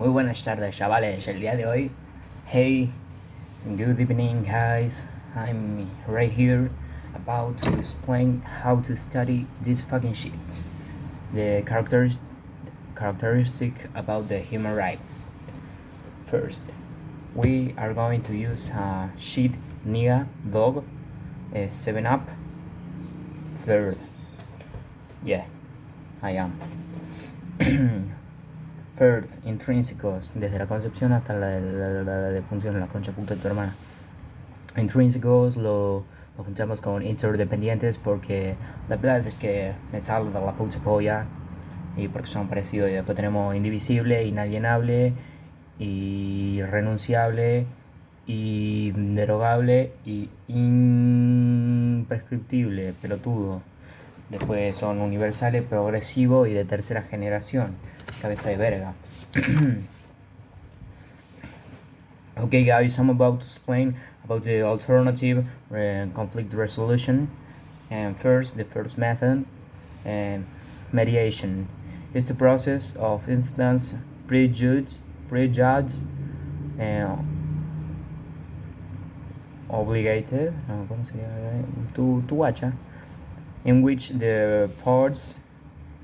Muy buenas tardes, chavales. El día de hoy, hey, good evening, guys. I'm right here about to explain how to study this fucking shit. The characteristic about the human rights. First, we are going to use a shit nigga dog, a 7-Up. Third, yeah, I am. Third, intrínsecos, desde la concepción hasta la defunción, la concha puta de tu hermana. Intrínsecos lo juntamos con interdependientes porque la verdad es que me sale de la puta polla y porque son parecidos. Y después tenemos indivisible, inalienable, irrenunciable, y derogable y imprescriptible, pelotudo. Después son universales, progresivo y de tercera generación. Cabeza de verga. Okay, guys, I'm about to explain about the alternative conflict resolution. And first, the first method, mediation, is the process of instance prejudge, obligated, to guacha, in which the parts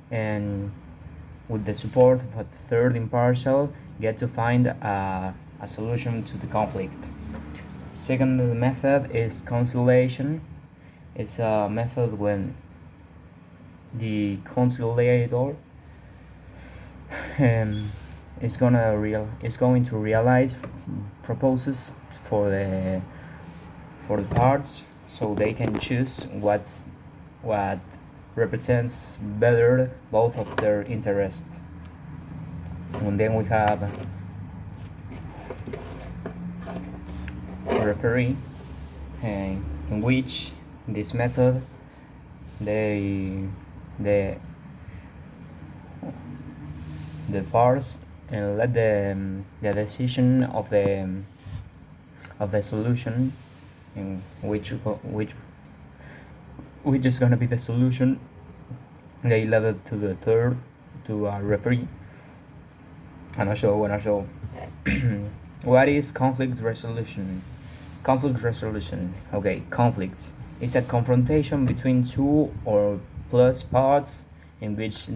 and with the support of a third impartial get to find a solution to the conflict. Second method is conciliation. It's a method when the conciliator is going to realize proposals for the parts, so they can choose what represents better both of their interests. And then we have a referee, in which this method the parts and let the decision of the solution, in which is gonna be the solution, they led it to the third, to a referee. And I show what is conflict resolution? Okay, conflicts is a confrontation between two or plus parts in which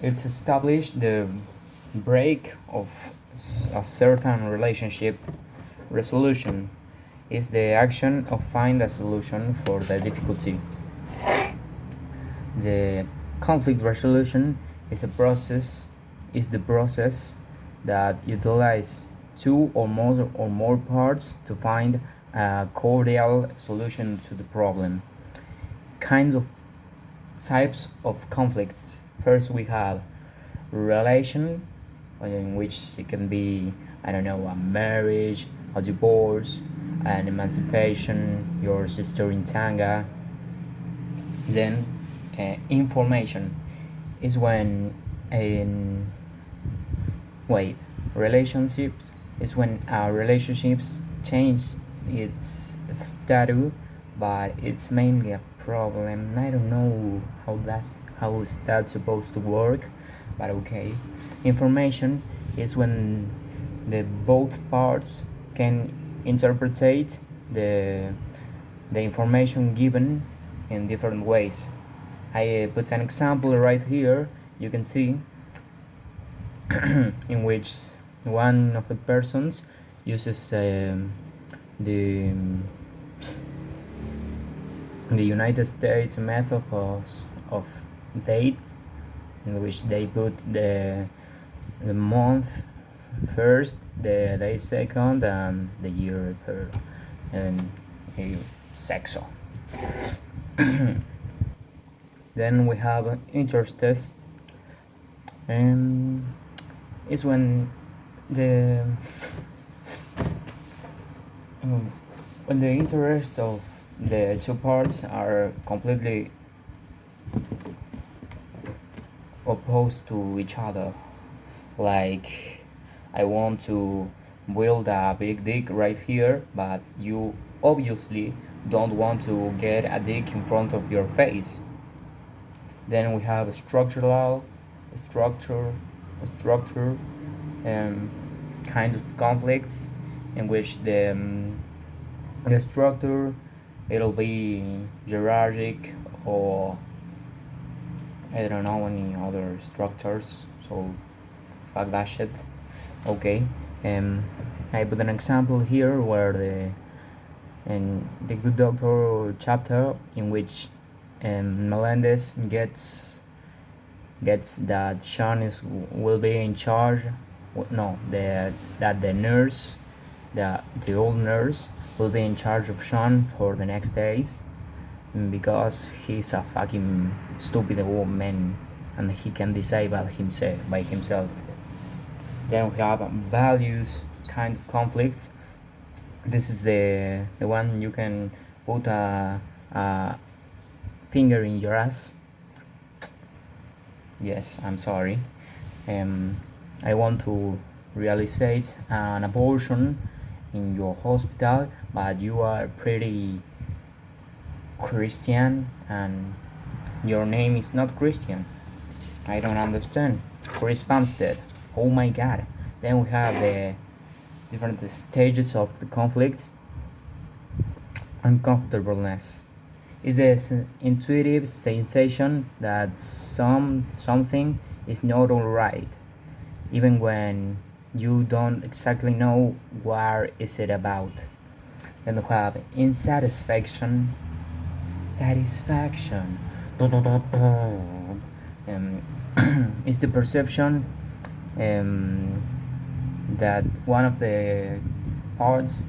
it's established the break of a certain relationship. Resolution is the action of find a solution for the difficulty. The conflict resolution is the process that utilize two or more parts to find a cordial solution to the problem. Types of conflicts. First, we have relation, in which it can be, a marriage, a divorce, an emancipation, your sister in Tanga. Then information is when relationships is when relationships change its status, but it's mainly a problem. I don't know how is that supposed to work, but okay. Information is when the both parts can interpret the information given in different ways. I put an example right here. You can see in which one of the persons uses the United States method of date, in which they put the month first, the day second, and the year third, and a sexo. Then we have interest test, and is when the interests of the two parts are completely opposed to each other. Like, I want to build a big dick right here, but you obviously don't want to get a dick in front of your face. Then we have structure, structure, um, kinds of conflicts in which the structure it'll be hierarchic or I don't know any other structures. So fuck that shit. Okay. Um, I put an example here where the Good Doctor chapter in which Melendez gets that Sean will be in charge. No, that the nurse, the old nurse, will be in charge of Sean for the next days because he's a fucking stupid woman and he can decide by himself. Then we have values kind of conflicts. This is the one you can put a finger in your ass. Yes, I'm sorry. I want to realize an abortion in your hospital, but you are pretty Christian and your name is not Christian. I don't understand. Chris Bumstead. Oh my god. Then we have the different stages of the conflict. Uncomfortableness is the intuitive sensation that something is not alright, even when you don't exactly know what is it about. Then we have insatisfaction, satisfaction. Is the perception that one of the parts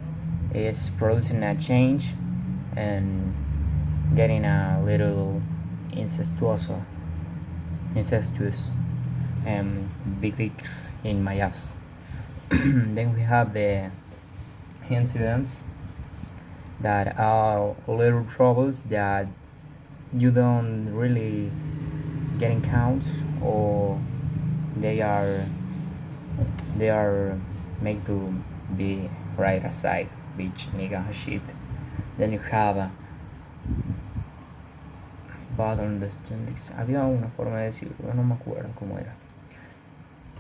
is producing a change and getting a little incestuous big dicks in my ass. Then we have the incidents that are little troubles that you don't really get in counts or they are made to be right aside bitch nigga shit. Then you have bad understandings. Había una forma de decirlo, no me acuerdo cómo era.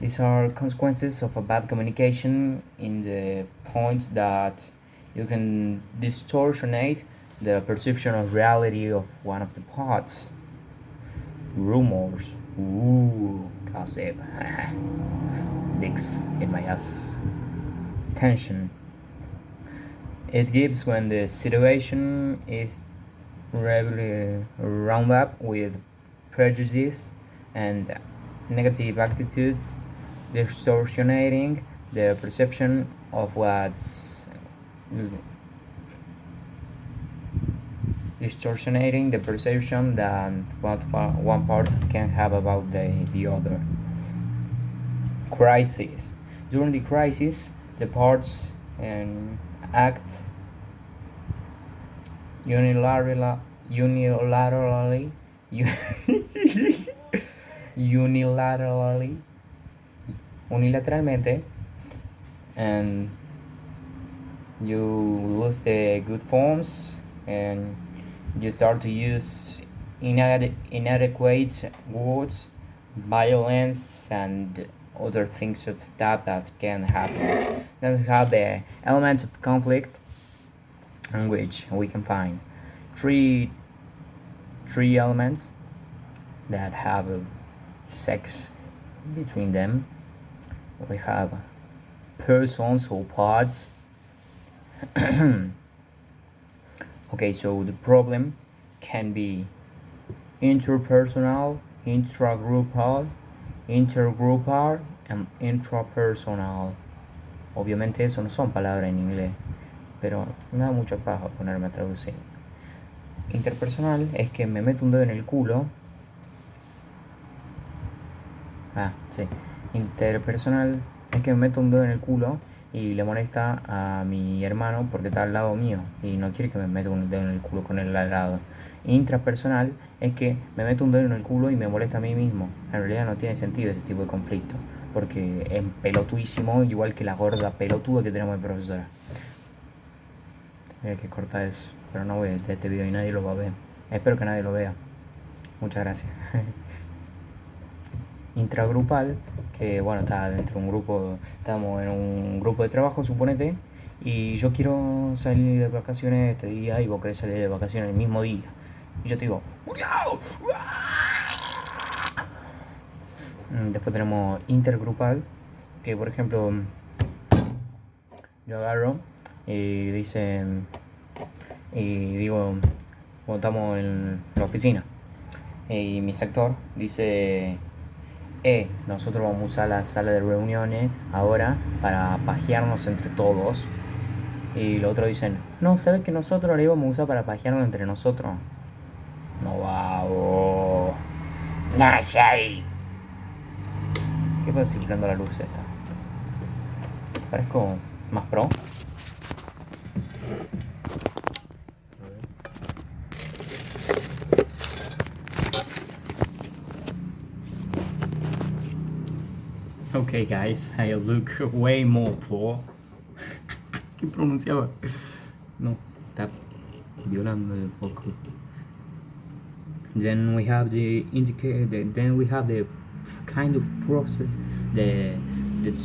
These are consequences of a bad communication in the point that you can distortionate the perception of reality of one of the parts. Rumors. Ooh, gossip. Dicks in my ass. Tension. It gives when the situation is regularly round up with prejudice and negative attitudes, distortionating the perception of distortionating the perception that what one part can have about the other. Crisis. During the crisis, the parts act unilaterally unilateralmente and you lose the good forms and you start to use inadequate words, violence and other things of stuff that can happen. Then we have the elements of conflict in which we can find three elements that have sex between them. We have persons or parts. Okay, so the problem can be interpersonal, intragroupal, intergroupal and intrapersonal. Obviamente eso no son palabras en inglés, pero me da mucha paja ponerme a traducir. Interpersonal es que me meto un dedo en el culo. Sí. Interpersonal es que me meto un dedo en el culo y le molesta a mi hermano porque está al lado mío y no quiere que me meta un dedo en el culo con él al lado. Intrapersonal es que me meto un dedo en el culo y me molesta a mí mismo. En realidad no tiene sentido ese tipo de conflicto porque es pelotudísimo, igual que la gorda pelotuda que tenemos de profesora. Tendría que cortar eso, pero no voy a editar este video y nadie lo va a ver. Espero que nadie lo vea. Muchas gracias. Intragrupal, que bueno, está dentro de un grupo, estamos en un grupo de trabajo, suponete, y yo quiero salir de vacaciones este día y vos querés salir de vacaciones el mismo día. Y yo te digo, ¡cuidado! Después tenemos intergrupal, que por ejemplo, yo agarro y dicen, y digo, cuando estamos en la oficina, y mi sector dice, nosotros vamos a usar la sala de reuniones ahora para pajearnos entre todos. Y los otros dicen, no, ¿sabes que nosotros la íbamos a usar para pajearnos entre nosotros? No va. No sé. ¿Qué pasa si prendo la luz esta? Parezco más pro. Okay, guys, I look way more pro. ¿Qué pronunciaba? No, está violando el foco. Then we have the indicator. Then we have the kind of process, the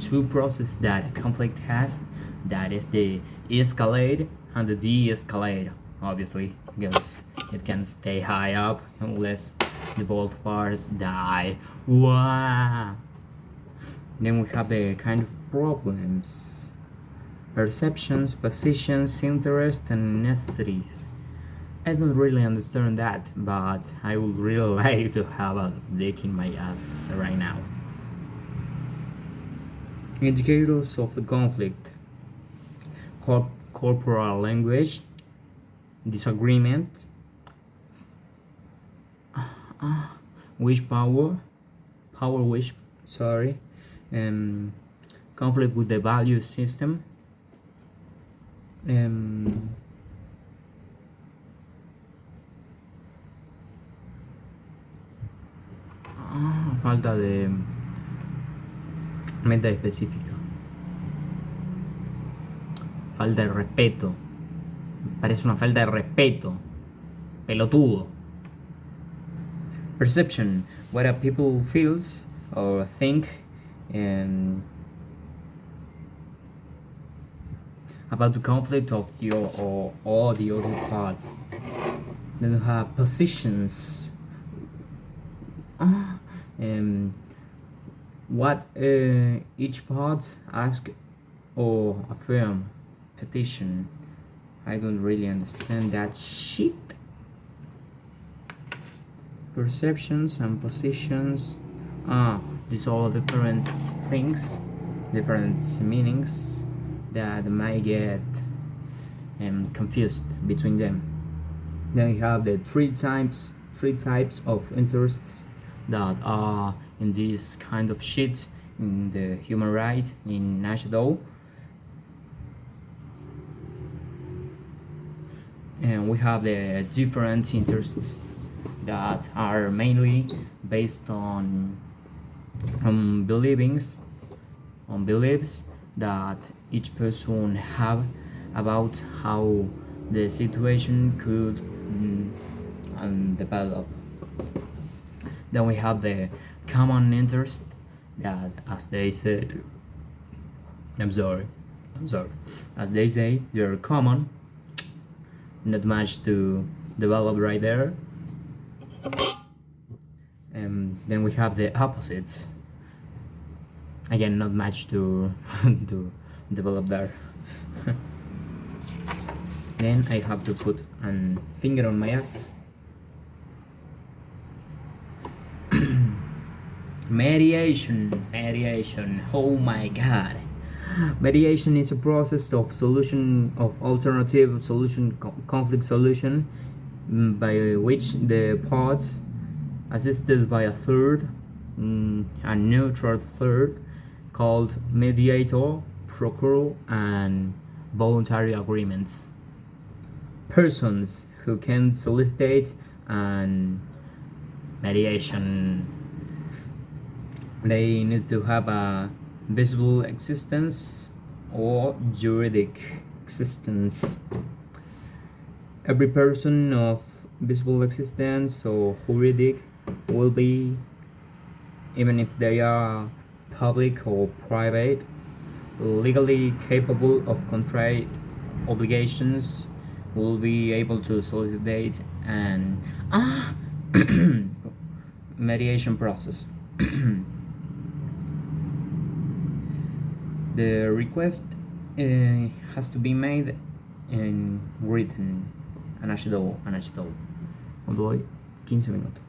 two process that a conflict has. That is the escalate and the de-escalate, obviously, because it can stay high up unless the both parts die. Wow. Then we have the kind of problems, perceptions, positions, interests, and necessities. I don't really understand that, but I would really like to have a dick in my ass right now. Indicators of the conflict: corporal language, disagreement, wish power, wish, sorry, conflict with the value system, falta de meta específica, falta de respeto, parece una falta de respeto, pelotudo. Perception, what a people feels or think about the conflict of your or all the other parts. Then you have positions. What each part ask or affirm. Petition. I don't really understand that shit. Perceptions and positions. These are different things, different meanings that might get confused between them. Then you have the three types of interests that are in this kind of shit in the human right in Nashville. And we have the different interests that are mainly based on beliefs that each person have about how the situation could develop. Then we have the common interest that, as they said, I'm sorry, as they say, they're common, not much to develop right there. And then we have the opposites, again, not much to to develop there. Then I have to put a finger on my ass. Mediation, oh my god. Mediation is a process of alternative solution, conflict solution, by which the parts, assisted by a third, a neutral third, called mediator, procure, and voluntary agreements. Persons who can solicit an mediation. They need to have a visible existence or juridic existence. Every person of visible existence or juridic will be, even if they are public or private, legally capable of contract obligations, will be able to solicit an mediation process. The request has to be made in written. Anashito. Doy 15 minutos.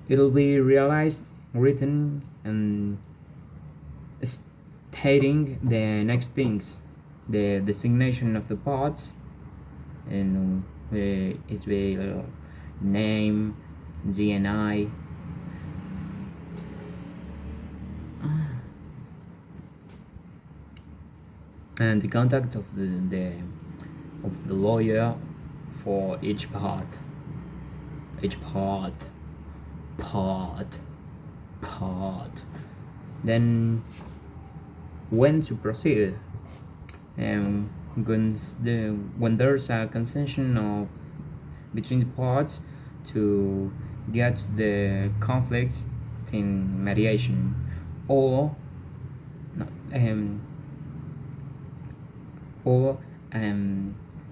It'll be realized, written, and stating the next things, the designation of the parts, and it will name, GNI, and the contact of the lawyer for each part. Then when to proceed, and when there's a consension of between the parts to get the conflicts in mediation, or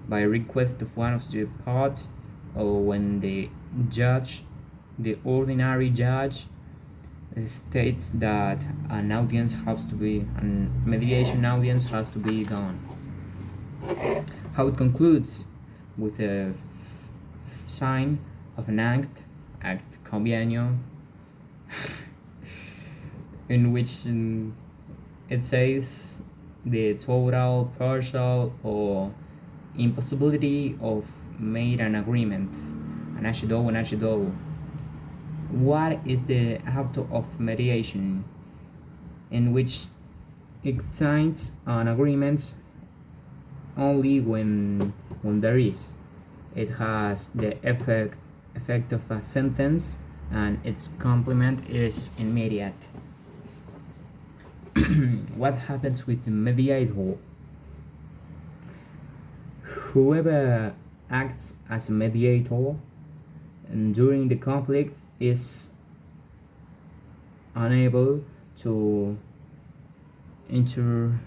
by request of one of the parts, or when the ordinary judge states that a mediation audience has to be done. How it concludes with a sign of an act convenio, in which it says the total, partial, or impossibility of made an agreement. Anashido. What is the author of mediation? In which it signs an agreement only when there is. It has the effect of a sentence, and its complement is immediate. What happens with the mediator? Whoever acts as a mediator and during the conflict is unable to intervenir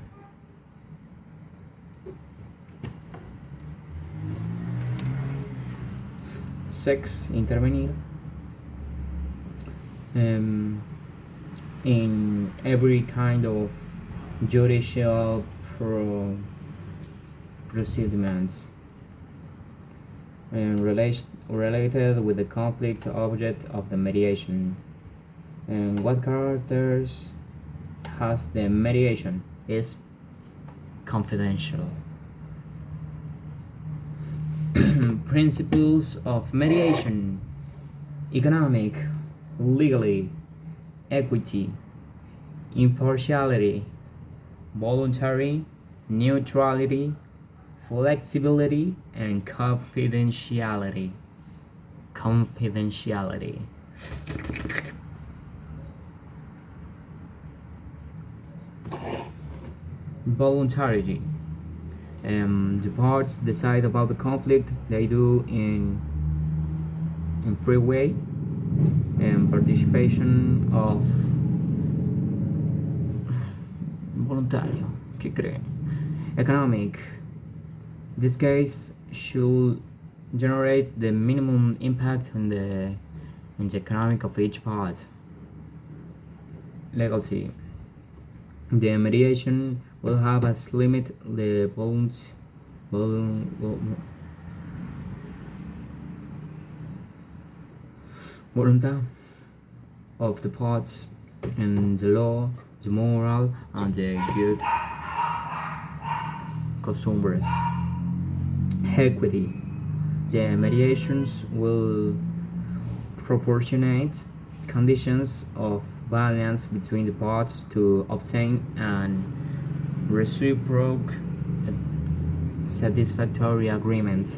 in every kind of judicial proceedings and related with the conflict object of the mediation. And what characters has the mediation? Is confidential. Principles of mediation: economic, legally, equity, impartiality, voluntary, neutrality, flexibility, and confidentiality. Voluntarily. The parts decide about the conflict. They do in free way, and participation of voluntario. ¿Qué creen? Economic. This case should generate the minimum impact in the economic of each part. Legality. The mediation will have as limit the voluntad of the parts, and the law, the moral, and the good costumbres. Equity. The mediations will proportionate conditions of balance between the parts to obtain an reciprocal satisfactory agreement.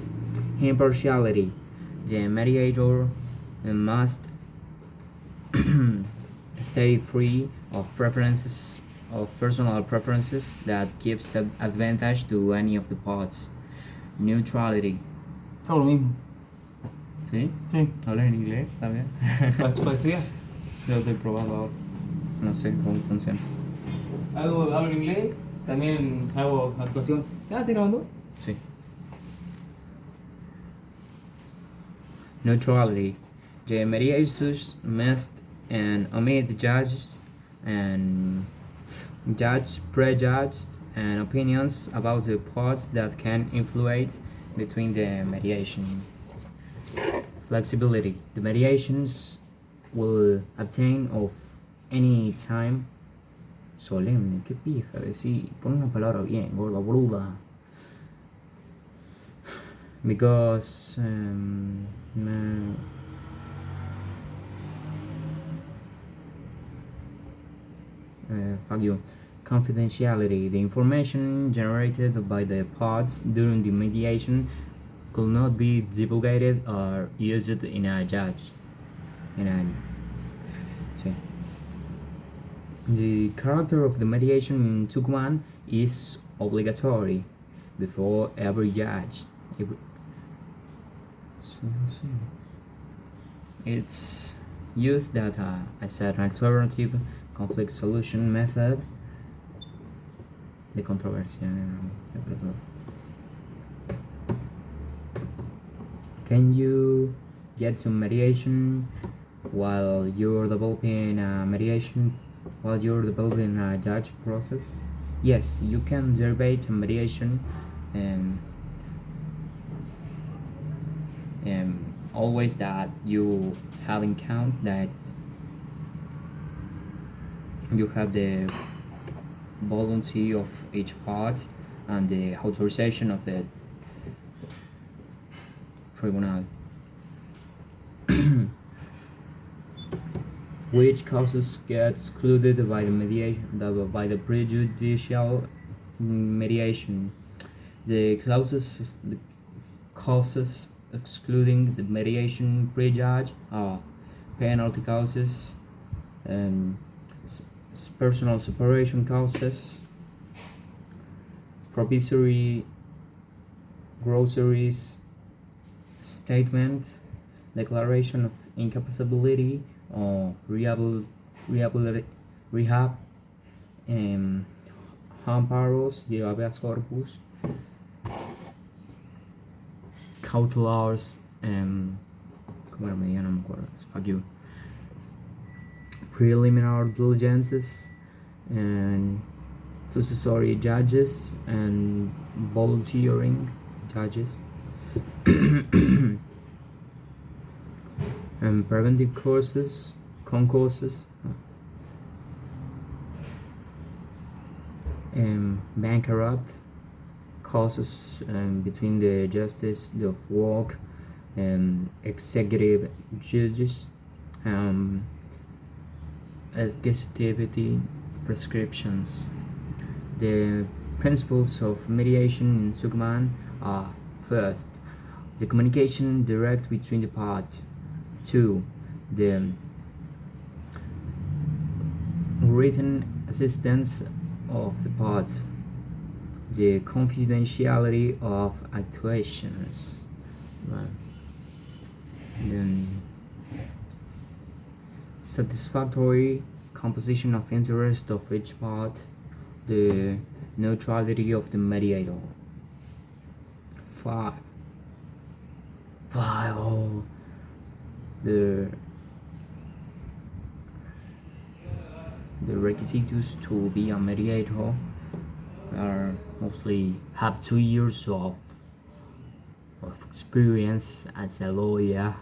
Impartiality. The mediator must stay free of personal preferences that gives advantage to any of the parts. Neutrality. Todo lo mismo. ¿Sí? Sí. ¿Hablas en inglés también? Para estudiar. Lo estoy probando ahora. No sé cómo funciona. Hablo en inglés, también hago actuación. ¿Ah, estás grabando? Sí. Neutrality. The mediators must and omit judges and judge prejudged and opinions about the parts that can influence between the mediation. Flexibility. The mediations will obtain of any time. Solemne, qué pija, decí, pon una palabra bien, gorda, bruda. Because fuck you. Confidentiality. The information generated by the parts during the mediation could not be divulgated or used in a judge. Sí. The character of the mediation in Jiuman is obligatory before every judge. It's used as an alternative conflict solution method de controversia. Can you get to mediation while you're developing a judge process? Yes, you can debate a mediation and always that you have in count that you have the volunteer of each part and the authorization of the tribunal. Which causes get excluded by the prejudicial mediation. The causes excluding the mediation prejudge are penalty causes, personal separation causes, provisory groceries statement, declaration of incapacity or rehab, amparos de habeas corpus, cautelars, ¿cómo era media? No me acuerdo. Fuck you. Preliminary diligences and successory judges and volunteering judges. And preventive concourses, bankrupt causes between the justice of work and executive judges, executivity prescriptions. The principles of mediation in Jiuman are: first, the communication direct between the parts; 2, the written assistance of the parts; the confidentiality of actuations; then satisfactory composition of interest of each part; the neutrality of the mediator. 5. The requisites to be a mediator are mostly have 2 years of experience as a lawyer,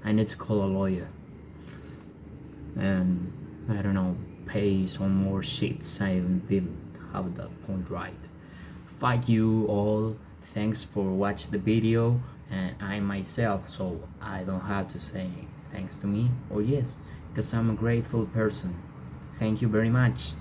I need to call a lawyer, and I don't know, pay some more shits. I didn't have that point right. Fuck you all. Thanks for watching the video, and I myself, so I don't have to say thanks to me or yes, because I'm a grateful person. Thank you very much.